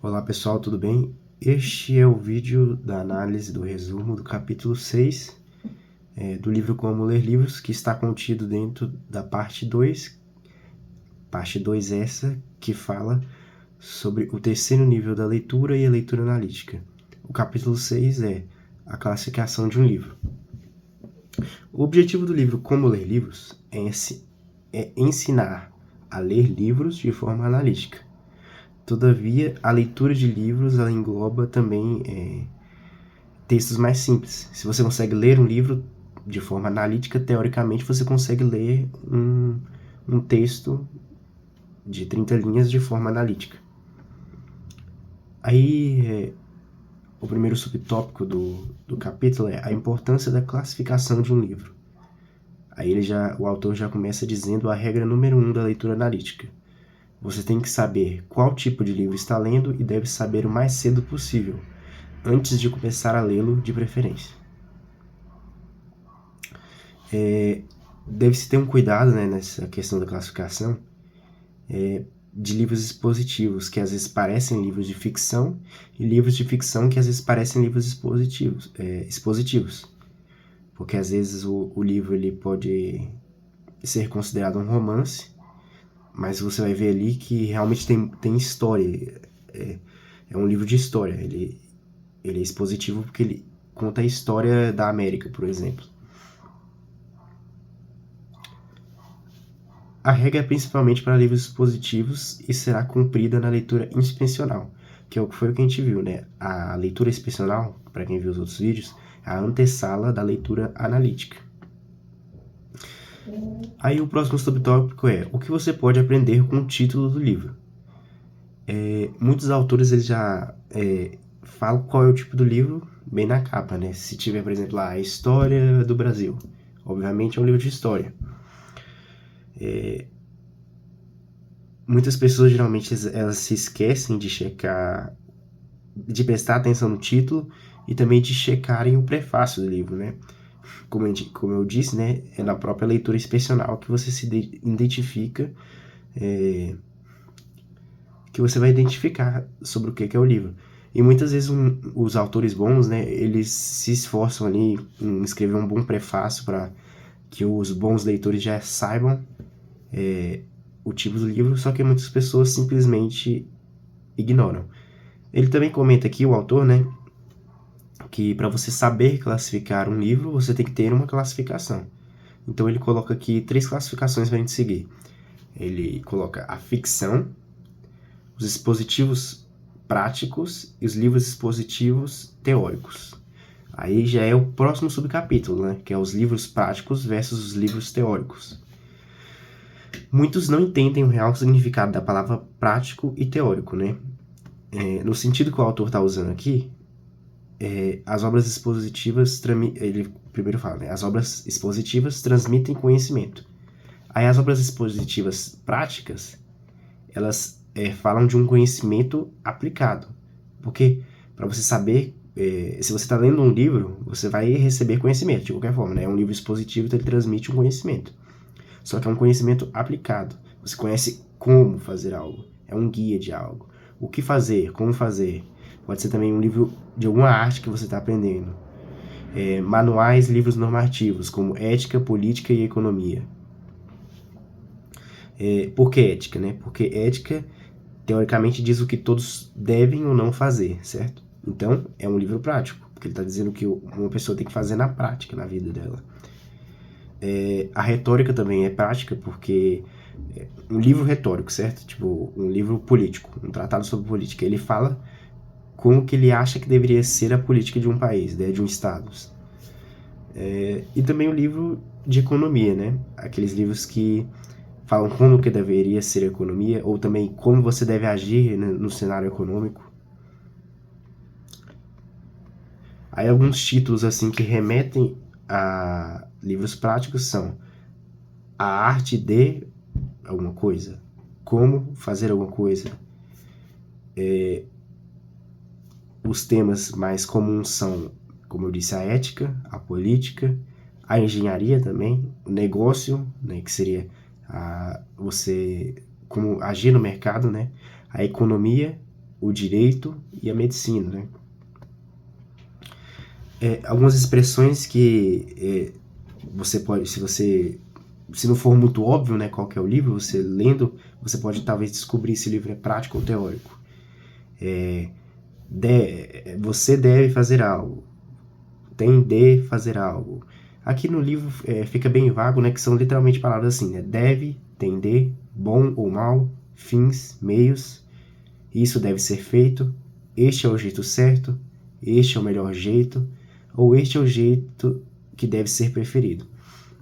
Olá pessoal, tudo bem? Este é o vídeo da análise do resumo do capítulo 6 do livro Como Ler Livros, que está contido dentro da parte 2. Parte 2 essa que fala sobre o terceiro nível da leitura e a leitura analítica. O capítulo 6 é a classificação de um livro. O objetivo do livro Como Ler Livros é ensinar a ler livros de forma analítica. Todavia, a leitura de livros ela engloba também textos mais simples. Se você consegue ler um livro de forma analítica, teoricamente você consegue ler um texto de 30 linhas de forma analítica. Aí, o primeiro subtópico do capítulo é a importância da classificação de um livro. Aí o autor já começa dizendo a regra número 1 da leitura analítica. Você tem que saber qual tipo de livro está lendo e deve saber o mais cedo possível, antes de começar a lê-lo de preferência. Deve-se ter um cuidado, né, nessa questão da classificação de livros expositivos, que às vezes parecem livros de ficção, e livros de ficção que às vezes parecem livros expositivos. Porque às vezes o livro ele pode ser considerado um romance, mas você vai ver ali que realmente tem história. É um livro de história. Ele é expositivo porque ele conta a história da América, por exemplo. A regra é principalmente para livros expositivos e será cumprida na leitura inspecional, que foi o que a gente viu, né? A leitura inspecional, para quem viu os outros vídeos, é a antessala da leitura analítica. Aí o próximo subtópico é o que você pode aprender com o título do livro. Muitos autores eles já falam qual é o tipo do livro bem na capa, né? Se tiver, por exemplo, a História do Brasil, obviamente é um livro de história. Muitas pessoas geralmente elas se esquecem de checar, de prestar atenção no título e também de checarem o prefácio do livro, né? Como eu disse, né, é na própria leitura inspecional que você se identifica, que você vai identificar sobre o que é o livro. E muitas vezes os autores bons, né, eles se esforçam ali em escrever um bom prefácio para que os bons leitores já saibam o tipo do livro, só que muitas pessoas simplesmente ignoram. Ele também comenta aqui, o autor, né, que para você saber classificar um livro, você tem que ter uma classificação. Então ele coloca aqui 3 classificações para a gente seguir. Ele coloca a ficção, os expositivos práticos e os livros expositivos teóricos. Aí já é o próximo subcapítulo, né, que é os livros práticos versus os livros teóricos. Muitos não entendem o real significado da palavra prático e teórico, né? No sentido que o autor está usando aqui, as obras expositivas, ele primeiro fala, né? As obras expositivas transmitem conhecimento. Aí as obras expositivas práticas, elas falam de um conhecimento aplicado. Porque para você saber, se você está lendo um livro, você vai receber conhecimento de qualquer forma, né? É um livro expositivo, então ele transmite um conhecimento. Só que é um conhecimento aplicado. Você conhece como fazer algo. É um guia de algo. O que fazer, como fazer. Pode ser também um livro de alguma arte que você está aprendendo. Manuais, livros normativos, como ética, política e economia. Por que ética, né? Porque ética, teoricamente, diz o que todos devem ou não fazer, certo? Então, é um livro prático, porque ele está dizendo que uma pessoa tem que fazer na prática, na vida dela. A retórica também é prática, porque um livro retórico, certo? Tipo, um livro político, um tratado sobre política. Ele fala como que ele acha que deveria ser a política de um país, né, de um estado. E também o livro de economia, né? Aqueles livros que falam como que deveria ser a economia, ou também como você deve agir, né, no cenário econômico. Aí alguns títulos assim que remetem a livros práticos são A Arte de alguma coisa, Como fazer alguma coisa. Os temas mais comuns são, como eu disse, a ética, a política, a engenharia também, o negócio, né, que seria você como agir no mercado, né, a economia o direito e a medicina, né? Algumas expressões que você pode, se não for muito óbvio, né, qual que é o livro, você lendo, você pode talvez descobrir se o livro é prático ou teórico. Você deve fazer algo, tem de fazer algo. Aqui no livro fica bem vago, né, que são literalmente palavras assim, né, deve, tem de, bom ou mal, fins, meios, isso deve ser feito, este é o jeito certo, este é o melhor jeito, ou este é o jeito que deve ser preferido.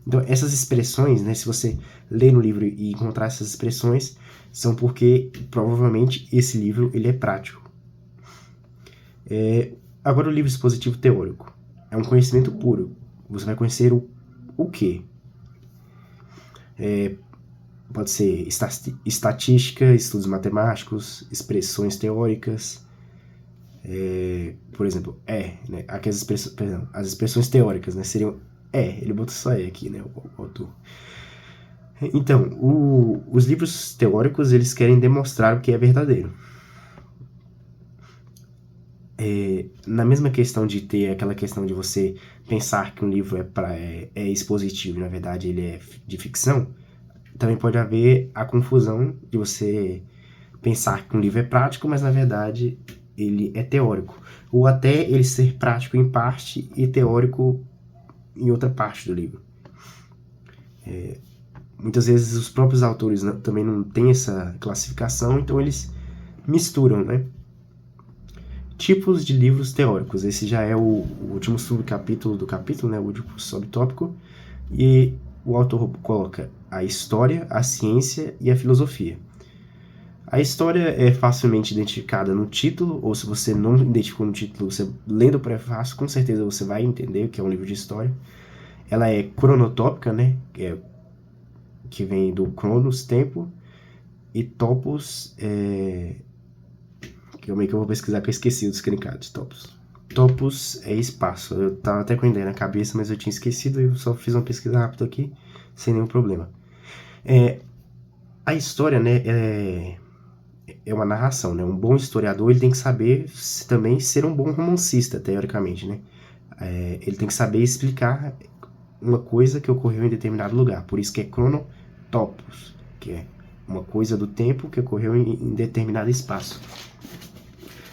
Então, essas expressões, né, se você ler no livro e encontrar essas expressões, são porque provavelmente esse livro ele é prático. Agora, o livro expositivo teórico é um conhecimento puro. Você vai conhecer o quê? Pode ser estatística, estudos matemáticos, expressões teóricas. Por exemplo, né? Aquelas expressões, perdão, as expressões teóricas, né? Seriam ele botou só aqui, né? O autor. Então, os livros teóricos, eles querem demonstrar o que é verdadeiro. Na mesma questão de ter aquela questão de você pensar que um livro é expositivo e, na verdade, ele é de ficção, também pode haver a confusão de você pensar que um livro é prático, mas, na verdade, ele é teórico. Ou até ele ser prático em parte e teórico em outra parte do livro. Muitas vezes os próprios autores também não têm essa classificação, então eles misturam, né? Tipos de livros teóricos. Esse já é o último subcapítulo do capítulo, né? O último subtópico. E o autor coloca a história, a ciência e a filosofia. A história é facilmente identificada no título, ou se você não identificou no título, você lendo o prefácio, com certeza você vai entender o que é um livro de história. Ela é cronotópica, né? Que vem do cronos, tempo, e topos, que eu vou pesquisar que eu esqueci dos significados de topos. Topos é espaço. Eu tava até com a ideia na cabeça, mas eu tinha esquecido e eu só fiz uma pesquisa rápida aqui, sem nenhum problema. A história, né, é uma narração, né? Um bom historiador, ele tem que saber também ser um bom romancista, teoricamente, né? Ele tem que saber explicar uma coisa que ocorreu em determinado lugar. Por isso que é cronotopos, que é uma coisa do tempo que ocorreu em determinado espaço.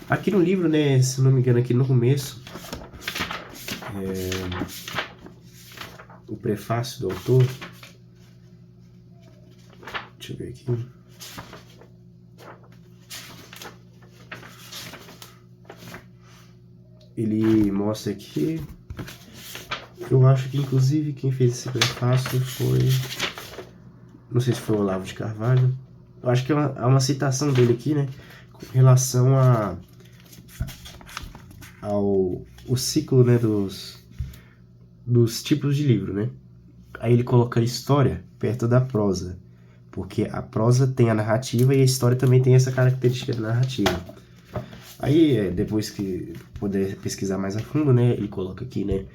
Aqui no livro, né, se não me engano, aqui no começo, o prefácio do autor, deixa eu ver aqui, ele mostra aqui, eu acho que inclusive quem fez esse prefácio foi, não sei se foi o Olavo de Carvalho, eu acho que é uma citação dele aqui, né, com relação ao ciclo, né, dos tipos de livro, né. Aí ele coloca a história perto da prosa, porque a prosa tem a narrativa e a história também tem essa característica da narrativa. Aí, depois que puder pesquisar mais a fundo, né, ele coloca aqui, né,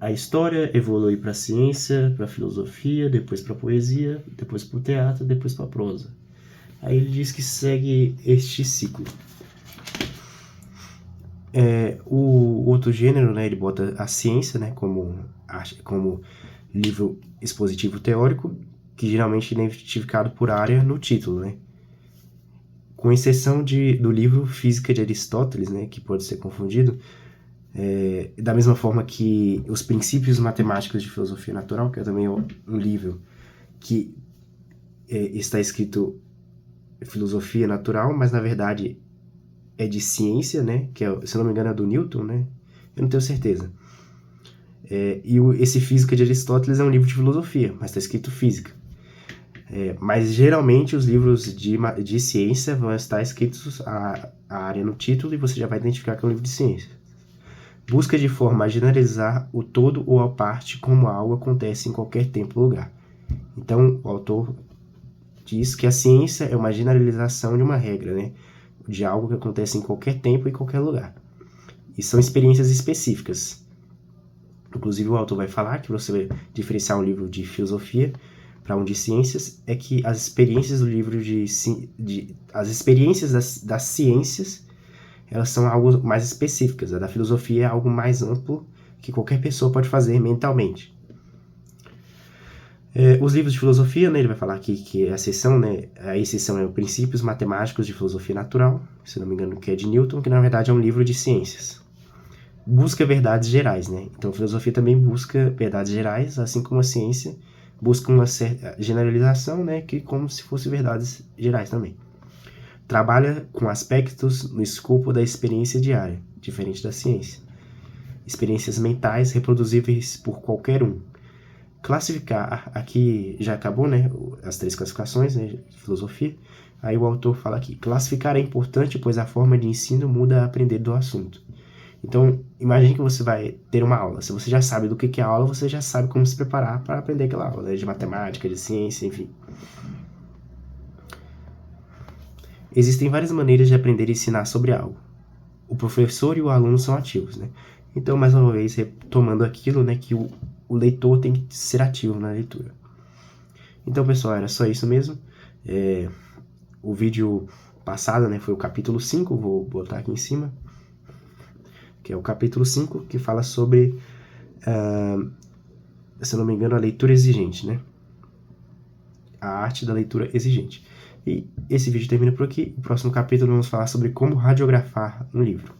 a história evolui para a ciência, para a filosofia, depois para a poesia, depois para o teatro, depois para a prosa. Aí ele diz que segue este ciclo. O outro gênero, né, ele bota a ciência, né, como livro expositivo teórico, que geralmente é identificado por área no título, né? Com exceção do livro Física de Aristóteles, né, que pode ser confundido, da mesma forma que os Princípios Matemáticos de Filosofia Natural, que é também um livro que está escrito Filosofia Natural, mas na verdade é de ciência, né, que se não me engano é do Newton, né, eu não tenho certeza. Esse Física de Aristóteles é um livro de filosofia, mas está escrito física. Mas geralmente os livros de ciência vão estar escritos a área no título e você já vai identificar que é um livro de ciência. Busca de forma a generalizar o todo ou a parte como algo acontece em qualquer tempo ou lugar. Então, o autor diz que a ciência é uma generalização de uma regra, né? De algo que acontece em qualquer tempo e qualquer lugar. E são experiências específicas. Inclusive, o autor vai falar que você vai diferenciar um livro de filosofia para um de ciências é que as experiências do livro as experiências das ciências, elas são algo mais específicas. A da filosofia é algo mais amplo que qualquer pessoa pode fazer mentalmente. Os livros de filosofia, né, ele vai falar aqui que a exceção é o Princípios Matemáticos de Filosofia Natural, se não me engano, que é de Newton, que na verdade é um livro de ciências. Busca verdades gerais, né? Então a filosofia também busca verdades gerais, assim como a ciência busca uma certa generalização, né, que como se fossem verdades gerais também. Trabalha com aspectos no escopo da experiência diária, diferente da ciência. Experiências mentais reproduzíveis por qualquer um. Classificar, aqui já acabou, né, as 3 classificações, né, de filosofia. Aí o autor fala aqui, classificar é importante, pois a forma de ensino muda a aprender do assunto. Então, imagine que você vai ter uma aula. Se você já sabe do que é a aula, você já sabe como se preparar para aprender aquela aula, né, de matemática, de ciência, enfim. Existem várias maneiras de aprender e ensinar sobre algo. O professor e o aluno são ativos, né? Então, mais uma vez, retomando aquilo, né, que o leitor tem que ser ativo na leitura. Então, pessoal, era só isso mesmo. O vídeo passado, né, foi o capítulo 5, vou botar aqui em cima, que é o capítulo 5, que fala sobre, se eu não me engano, a leitura exigente, né? A arte da leitura exigente. E esse vídeo termina por aqui. No próximo capítulo vamos falar sobre como radiografar um livro.